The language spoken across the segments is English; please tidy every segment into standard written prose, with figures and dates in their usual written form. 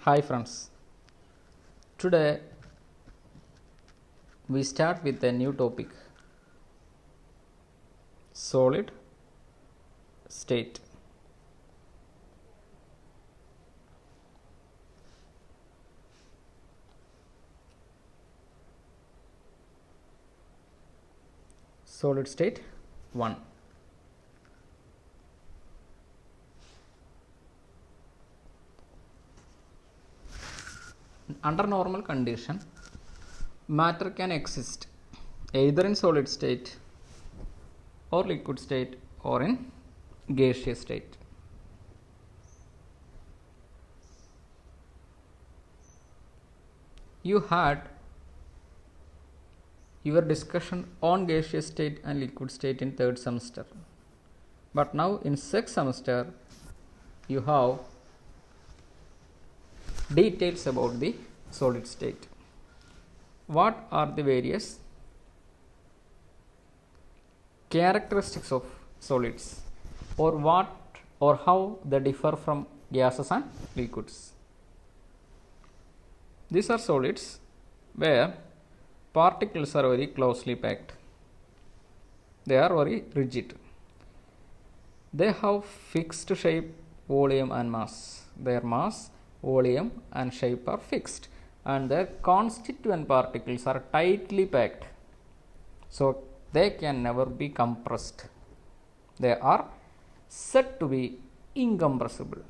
Hi friends, today we start with a new topic, solid state. Solid state 1. Under normal condition, matter can exist either in solid state or liquid state or in gaseous state. You had your discussion on gaseous state and liquid state in third semester, but now in sixth semester you have details about the solid state. What are the various characteristics of solids, or what or how they differ from gases and liquids? These are solids where particles are very closely packed. They are very rigid. They have fixed shape, volume and mass. Their mass, volume and shape are fixed, and their constituent particles are tightly packed, so they can never be compressed. They are said to be incompressible.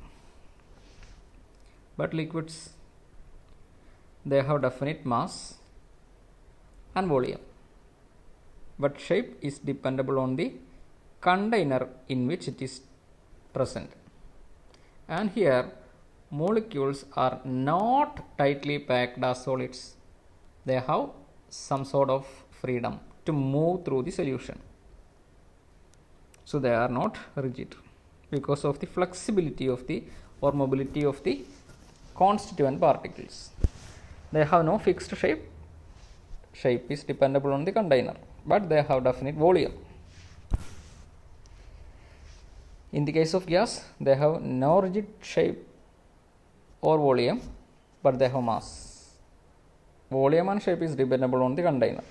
But liquids, they have definite mass and volume, but shape is dependable on the container in which it is present. And here molecules are not tightly packed as solids. They have some sort of freedom to move through the solution, so they are not rigid because of the flexibility of the or mobility of the constituent particles. They have no fixed shape. Shape is dependable on the container, but they have definite volume. In the case of gas, they have no rigid shape or volume, but they have mass. Volume and shape is dependable on the container,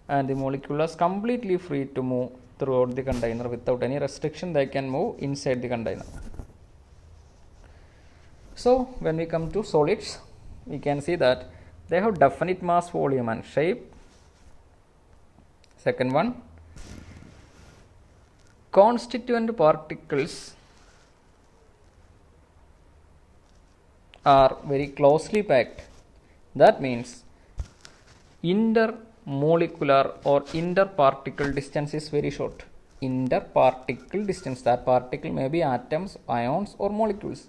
and the molecule is completely free to move throughout the container without any restriction. They can move inside the container. So when we come to solids, we can see that they have definite mass, volume and shape. Second one, constituent particles are very closely packed. That means intermolecular or interparticle distance is very short. Interparticle distance, that particle may be atoms, ions or molecules,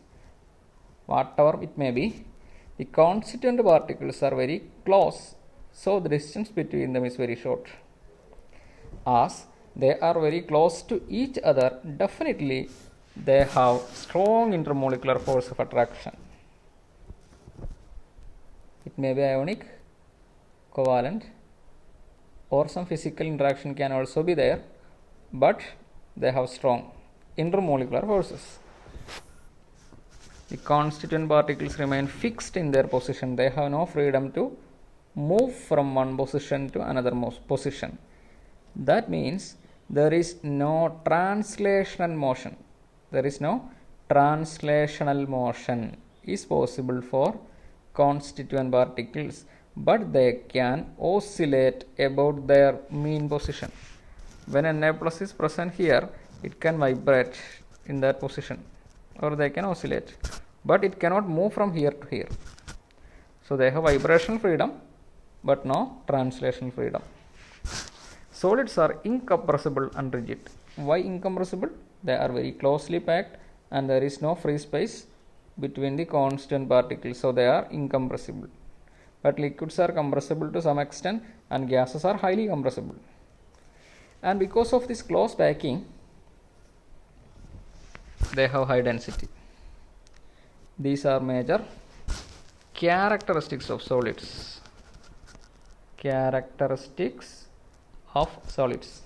whatever it may be. The constituent particles are very close, so the distance between them is very short. As they are very close to each other, definitely they have strong intermolecular force of attraction. It may be ionic, covalent, or some physical interaction can also be there, but they have strong intermolecular forces. The constituent particles remain fixed in their position. They have no freedom to move from one position to another position. That means there is no translational motion. There is no translational motion is possible for constituent particles, but they can oscillate about their mean position. When a Na plus is present here, it can vibrate in that position, or they can oscillate, but it cannot move from here to here. So they have vibrational freedom but no translational freedom. Solids are incompressible and rigid. Why incompressible? They are very closely packed and there is no free space between the constant particles, so they are incompressible. But liquids are compressible to some extent and gases are highly compressible. And because of this close packing, they have high density. These are major characteristics of solids. Characteristics of solids.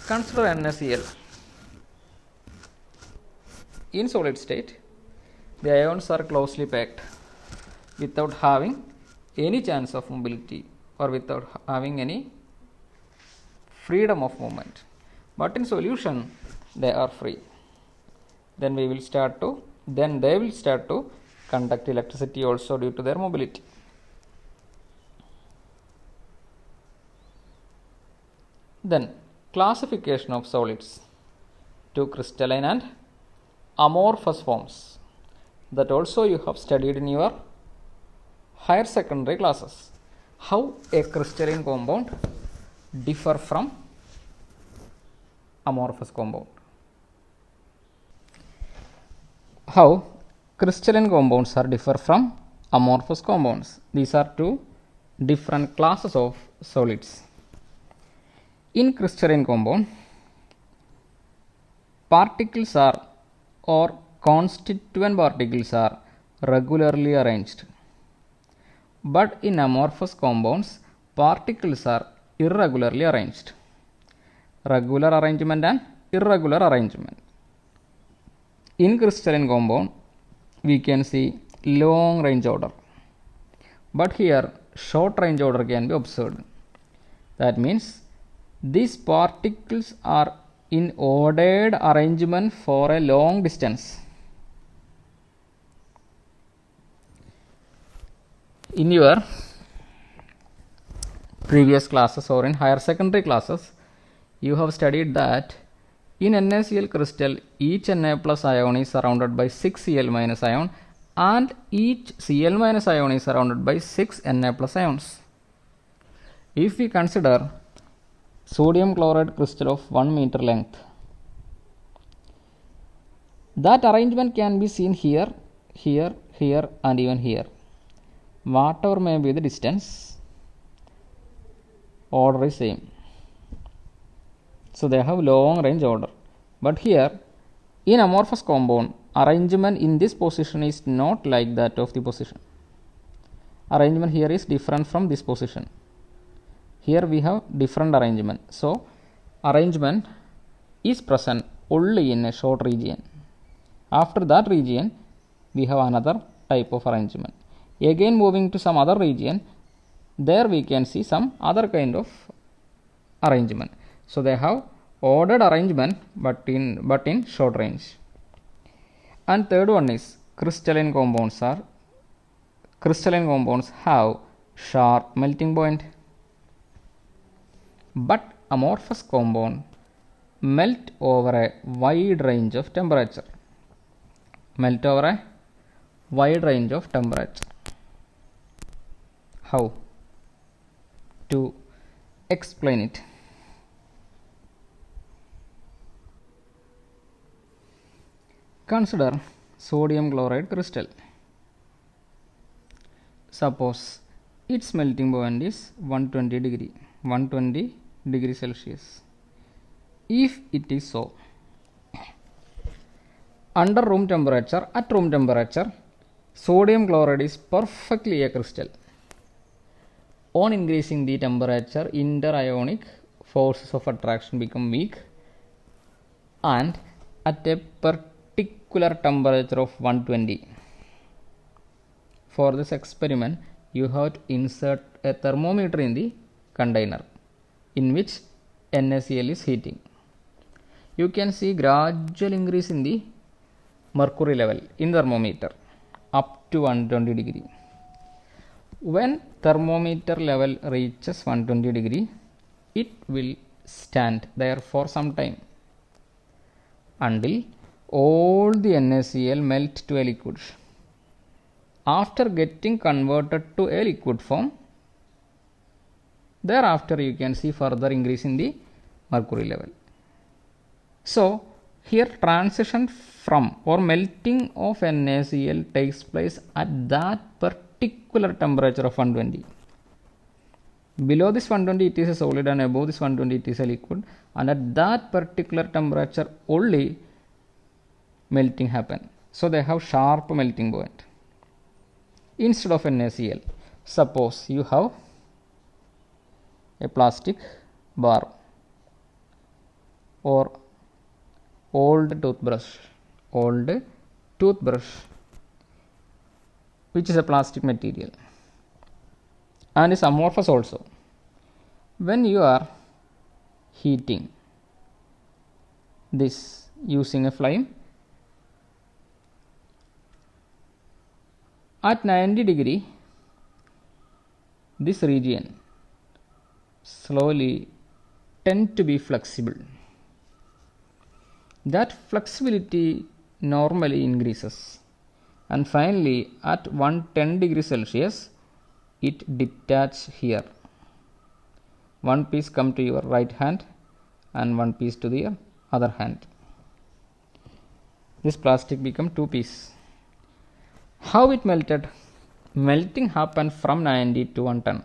Consider NaCl. In solid state, the ions are closely packed without having any chance of mobility or without having any freedom of movement. But in solution, they are free. Then they will start to conduct electricity also due to their mobility. Then classification of solids to crystalline and amorphous forms, that also you have studied in your higher secondary classes. How a crystalline compound differ from amorphous compound. How crystalline compounds are differ from amorphous compounds. These are two different classes of solids. In crystalline compound, particles are or constituent particles are regularly arranged. But in amorphous compounds, particles are irregularly arranged. Regular arrangement and irregular arrangement. In crystalline compound, we can see long range order. But here, short range order can be observed. That means these particles are in ordered arrangement for a long distance. In your previous classes or in higher secondary classes, you have studied that in NaCl crystal, each Na plus ion is surrounded by 6 Cl minus ion and each Cl minus ion is surrounded by 6 Na plus ions. If we consider sodium chloride crystal of 1 meter length, that arrangement can be seen here, here, here and even here. Whatever may be the distance, order is same. So they have long range order. But here in amorphous compound, arrangement in this position is not like that of the position. Arrangement here is different from this position. Here we have different arrangement. So arrangement is present only in a short region. After that region, we have another type of arrangement. Again moving to some other region, there we can see some other kind of arrangement. So they have ordered arrangement but in short range. And third one is crystalline compounds have sharp melting point. But amorphous compound melt over a wide range of temperature. How to explain it? Consider sodium chloride crystal. Suppose its melting point is 120 degree Celsius. If it is so, under room temperature, at room temperature, sodium chloride is perfectly a crystal. On increasing the temperature, interionic forces of attraction become weak, and at a particular temperature of 120. For this experiment, you have to insert a thermometer in the container in which NaCl is heating. You can see gradual increase in the mercury level in thermometer up to 120 degree. When thermometer level reaches 120 degree, it will stand there for some time until all the NaCl melt to a liquid. After getting converted to a liquid form, thereafter you can see further increase in the mercury level. So here transition from or melting of NaCl takes place at that particular temperature of 120. Below this 120 it is a solid and above this 120 it is a liquid, and at that particular temperature only melting happen. So they have sharp melting point. Instead of NaCl, suppose you have a plastic bar or old toothbrush old toothbrush, which is a plastic material and is amorphous also. When you are heating this using a flame at 90 degree, this region slowly tend to be flexible. That flexibility normally increases, and finally at 110 degrees Celsius it detaches here. One piece come to your right hand and one piece to the other hand. This plastic become two pieces. How it melted? Melting happened from 90 to 110.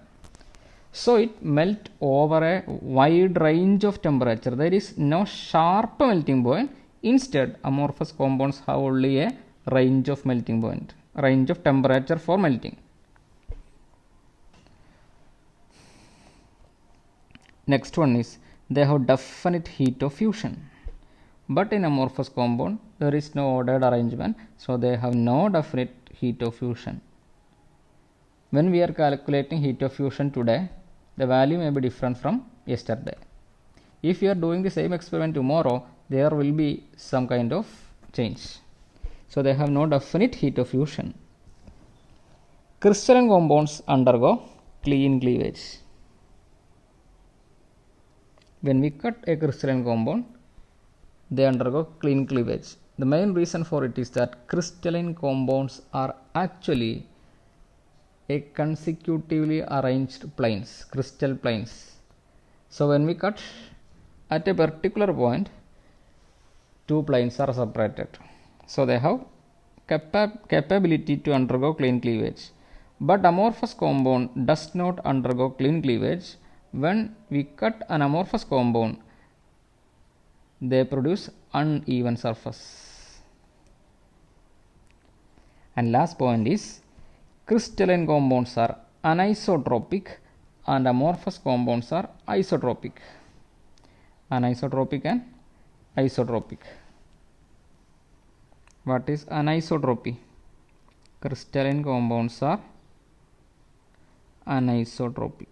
So it melt over a wide range of temperature. There is no sharp melting point. Instead, amorphous compounds have only a range of melting point, range of temperature for melting. Next one is they have definite heat of fusion. But in amorphous compound there is no ordered arrangement, so they have no definite heat of fusion. When we are calculating heat of fusion today, the value may be different from yesterday. If you are doing the same experiment tomorrow, there will be some kind of change. So they have no definite heat of fusion. Crystalline compounds undergo clean cleavage. When we cut a crystalline compound, they undergo clean cleavage. The main reason for it is that crystalline compounds are actually a consecutively arranged planes, crystal planes. So when we cut at a particular point, two planes are separated. So they have capability to undergo clean cleavage. But amorphous compound does not undergo clean cleavage. When we cut an amorphous compound, they produce uneven surface. And last point is crystalline compounds are anisotropic and amorphous compounds are isotropic. Anisotropic and isotropic. What is anisotropy? Crystalline compounds are anisotropic.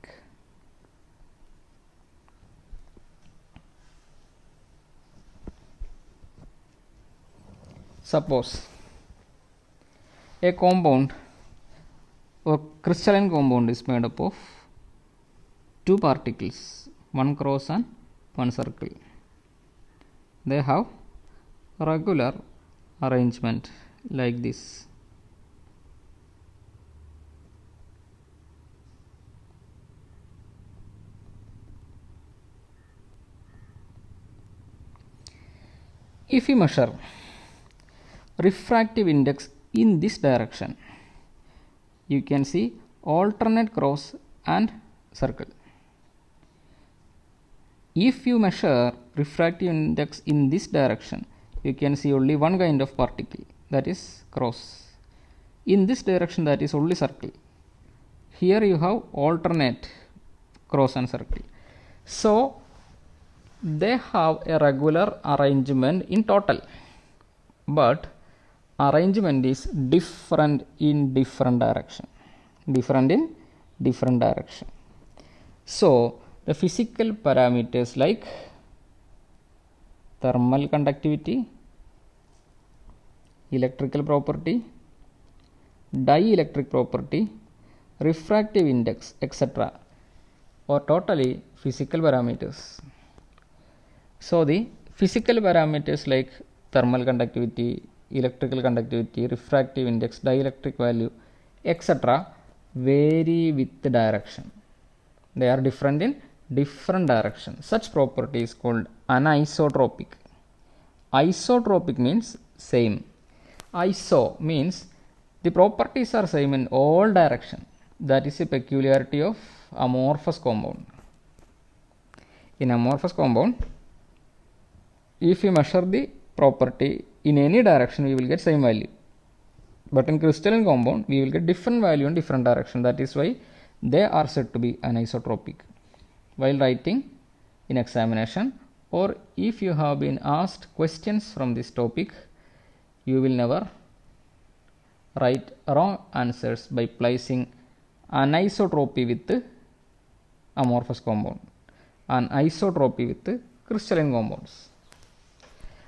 Suppose a compound or crystalline compound is made up of two particles, one cross and one circle. They have regular arrangement like this. If we measure refractive index in this direction, you can see alternate cross and circle. If you measure refractive index in this direction, you can see only one kind of particle, that is cross. In this direction, that is only circle. Here you have alternate cross and circle. So they have a regular arrangement in total, but arrangement is different in different direction. So the physical parameters like thermal conductivity, electrical property, dielectric property, refractive index, etc. are totally physical parameters. So the physical parameters like thermal conductivity, electrical conductivity, refractive index, dielectric value, etc. vary with the direction. They are different in different directions. Such property is called anisotropic. Isotropic means same. Iso means the properties are same in all directions. That is a peculiarity of amorphous compound. In amorphous compound, if you measure the property in any direction, we will get same value. But in crystalline compound, we will get different value in different direction. That is why they are said to be anisotropic. While writing in examination, or if you have been asked questions from this topic, You will never write wrong answers by placing anisotropy with amorphous compound and isotropy with crystalline compounds.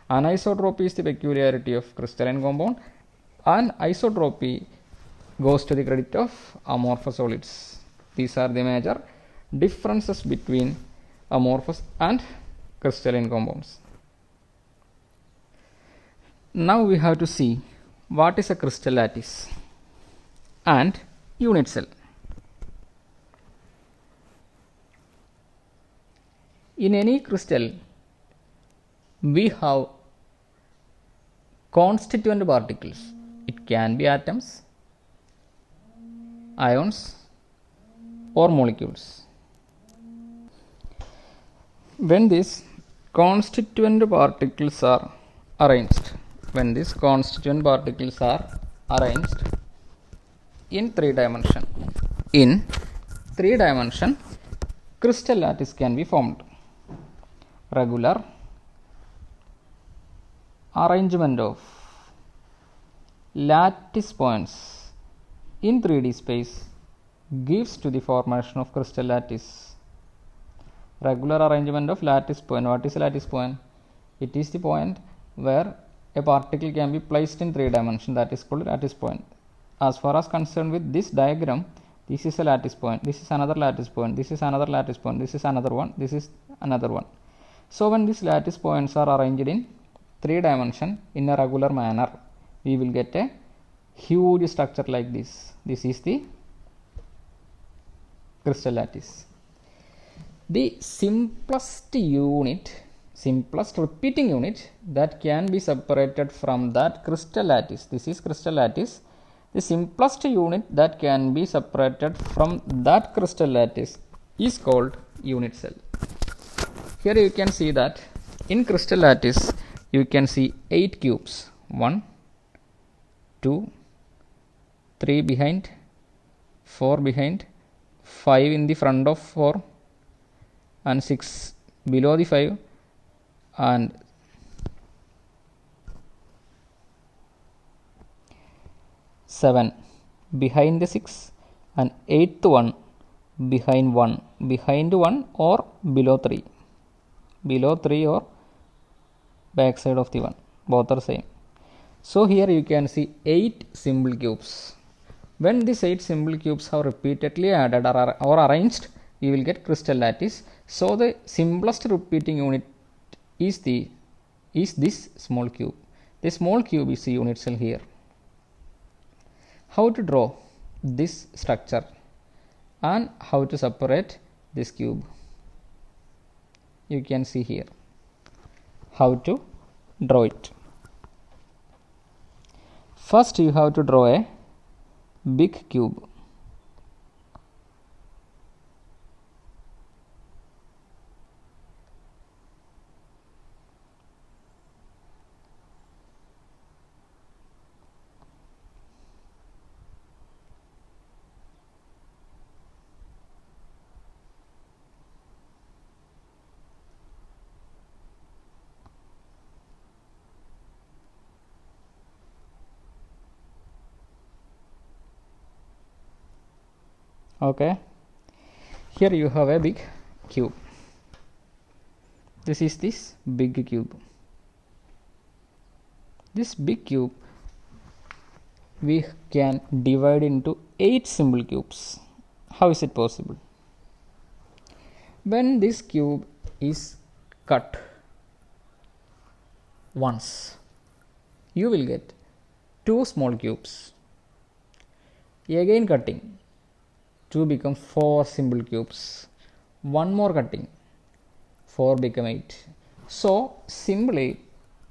Anisotropy is the peculiarity of crystalline compound, and isotropy goes to the credit of amorphous solids. These are the major differences between amorphous and crystalline compounds. Now we have to see what is a crystal lattice and unit cell. In any crystal, we have constituent particles. It can be atoms, ions, or molecules. When these constituent particles are arranged, in three dimension, crystal lattice can be formed. Regular arrangement of lattice points in 3D space gives to the formation of crystal lattice. Regular arrangement of lattice point. What is a lattice point? It is the point where a particle can be placed in 3 dimensions, that is called lattice point. As far as concerned with this diagram, this is a lattice point, this is another lattice point, this is another lattice point, this is another one, this is another one. So when these lattice points are arranged in 3 dimensions in a regular manner, we will get a huge structure like this. This is the crystal lattice. The simplest repeating unit that can be separated from that crystal lattice, this is crystal lattice. The simplest unit that can be separated from that crystal lattice is called unit cell. Here you can see that in crystal lattice you can see 8 cubes, 1, 2, 3 behind, 4 behind, 5 in the front of 4 and 6 below the 5 and 7 behind the 6 and 8th one behind 1 or below 3 or back side of the 1, both are same. So here you can see 8 simple cubes. When these 8 simple cubes are repeatedly added or arranged, you will get crystal lattice. So the simplest repeating unit is this small cube. The small cube is the unit cell here. How to draw this structure and how to separate this cube, you can see here how to draw it. First you have to draw a big cube. Okay, here you have a big cube. This is this big cube. This big cube we can divide into 8 simple cubes. How is it possible? When this cube is cut once, you will get 2 small cubes. Again cutting, 2 become 4 simple cubes. One more cutting, 4 become 8. So simply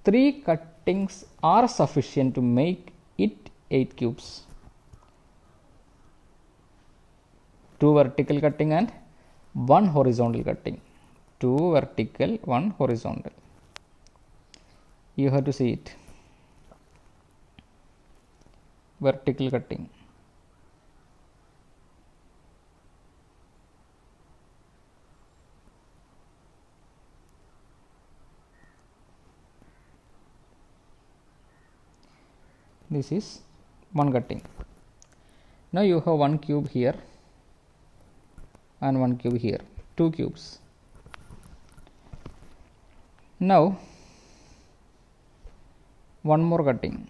3 cuttings are sufficient to make it 8 cubes. 2 vertical cutting and 1 horizontal cutting. 2 vertical, 1 horizontal. You have to see it. Vertical cutting. This is one cutting. Now you have one cube here and one cube here, two cubes. Now one more cutting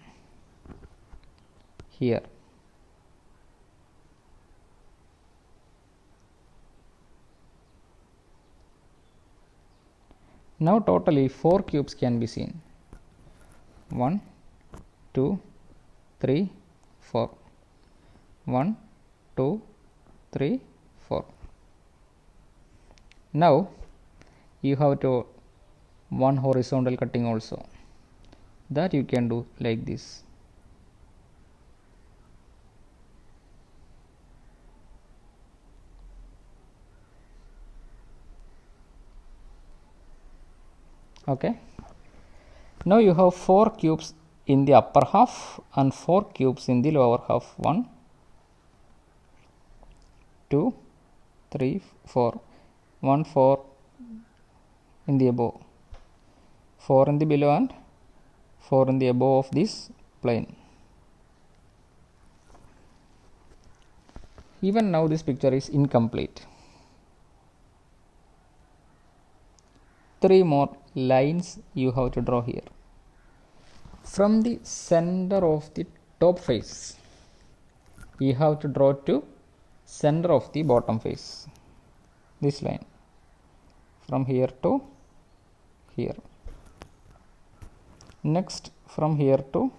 here. Now totally 4 cubes can be seen. 1, 2, 3, 4. 1, 2, 3, 4. Now you have to one horizontal cutting also, that you can do like this. Okay. Now you have 4 cubes in the upper half and 4 cubes in the lower half. 1, 2, 3, 4. 1, 4 in the above, 4 in the below and 4 in the above of this plane. Even now this picture is incomplete. 3 more lines you have to draw here. From the center of the top face, you have to draw to center of the bottom face. This line from here to here. Next from here to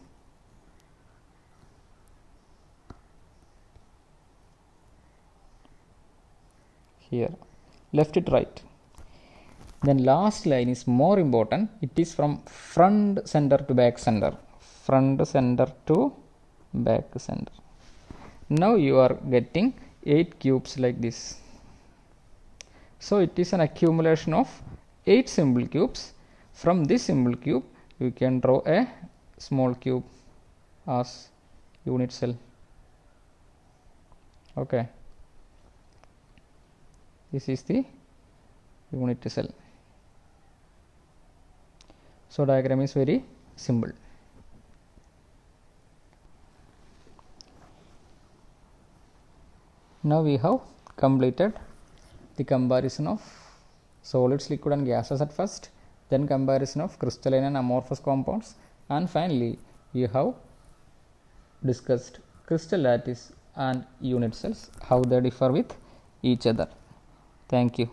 here, left to right. Then last line is more important. It is from front center to back center. Front center to back center. Now you are getting 8 cubes like this. So it is an accumulation of 8 simple cubes. From this simple cube you can draw a small cube as unit cell. Okay. This is the unit cell. So diagram is very simple. Now we have completed the comparison of solids, liquid and gases at first, then comparison of crystalline and amorphous compounds, and finally we have discussed crystal lattice and unit cells, how they differ with each other. Thank you.